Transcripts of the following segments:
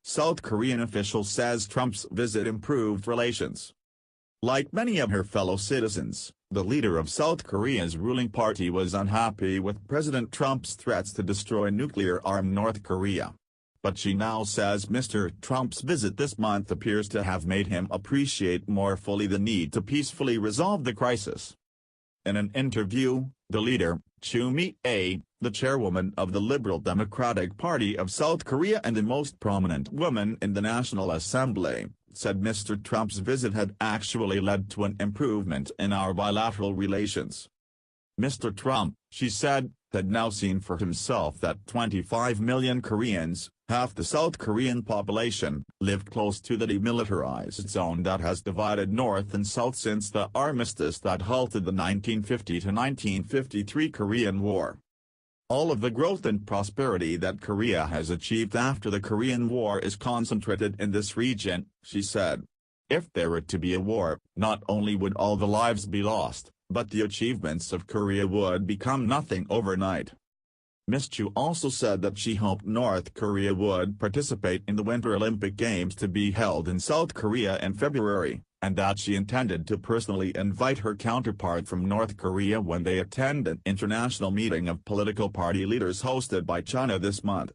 South Korean official says Trump's visit improved relations. Like many of her fellow citizens, the leader of South Korea's ruling party was unhappy with President Trump's threats to destroy nuclear-armed North Korea. But she now says Mr. Trump's visit this month appears to have made him appreciate more fully the need to peacefully resolve the crisis. In an interview, the leader, Choo Mi-ae, the chairwoman of the Liberal Democratic Party of South Korea and the most prominent woman in the National Assembly, said Mr. Trump's visit had actually led to an improvement in our bilateral relations. Mr. Trump, she said, had now seen for himself that 25 million Koreans, half the South Korean population, lived close to the demilitarized zone that has divided North and South since the armistice that halted the 1950–1953 Korean War. All of the growth and prosperity that Korea has achieved after the Korean War is concentrated in this region, she said. If there were to be a war, not only would all the lives be lost, but the achievements of Korea would become nothing overnight. Ms. Choo also said that she hoped North Korea would participate in the Winter Olympic Games to be held in South Korea in February, and that she intended to personally invite her counterpart from North Korea when they attend an international meeting of political party leaders hosted by China this month.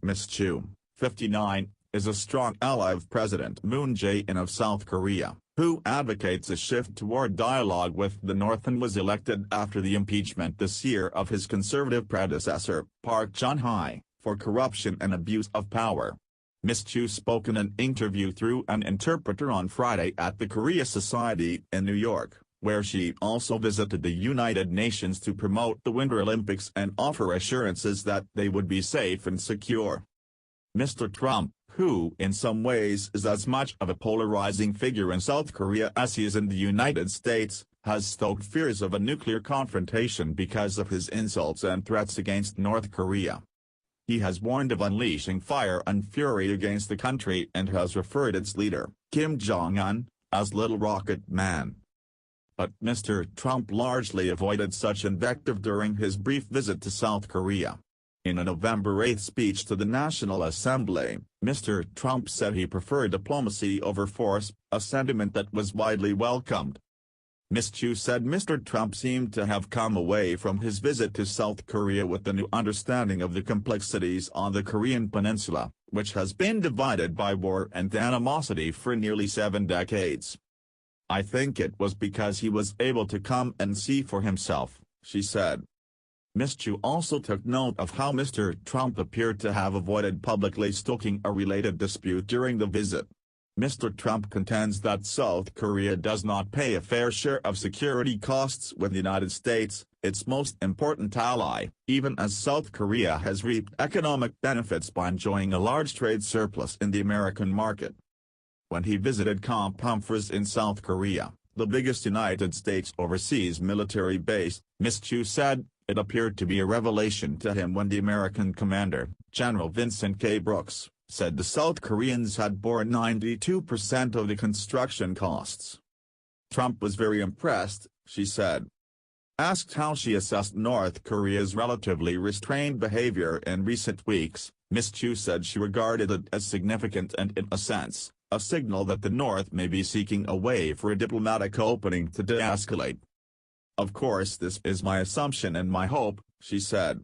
Ms. Choo, 59, is a strong ally of President Moon Jae-in of South Korea, who advocates a shift toward dialogue with the North and was elected after the impeachment this year of his conservative predecessor, Park Geun-hye, for corruption and abuse of power. Ms. Choo spoke in an interview through an interpreter on Friday at the Korea Society in New York, where she also visited the United Nations to promote the Winter Olympics and offer assurances that they would be safe and secure. Mr. Trump, who in some ways is as much of a polarizing figure in South Korea as he is in the United States, has stoked fears of a nuclear confrontation because of his insults and threats against North Korea. He has warned of unleashing fire and fury against the country and has referred its leader, Kim Jong-un, as Little Rocket Man. But Mr. Trump largely avoided such invective during his brief visit to South Korea. In a November 8 speech to the National Assembly, Mr. Trump said he preferred diplomacy over force, a sentiment that was widely welcomed. Ms. Choo said Mr. Trump seemed to have come away from his visit to South Korea with a new understanding of the complexities on the Korean peninsula, which has been divided by war and animosity for nearly 7 decades. I think it was because he was able to come and see for himself, she said. Ms. Choo also took note of how Mr. Trump appeared to have avoided publicly stoking a related dispute during the visit. Mr. Trump contends that South Korea does not pay a fair share of security costs with the United States, its most important ally, even as South Korea has reaped economic benefits by enjoying a large trade surplus in the American market. When he visited Camp Humphreys in South Korea, the biggest United States overseas military base, Ms. Choo said, it appeared to be a revelation to him when the American commander, General Vincent K. Brooks, said the South Koreans had borne 92% of the construction costs. Trump was very impressed, she said. Asked how she assessed North Korea's relatively restrained behavior in recent weeks, Ms. Choo said she regarded it as significant and in a sense, a signal that the North may be seeking a way for a diplomatic opening to de-escalate. Of course this is my assumption and my hope, she said.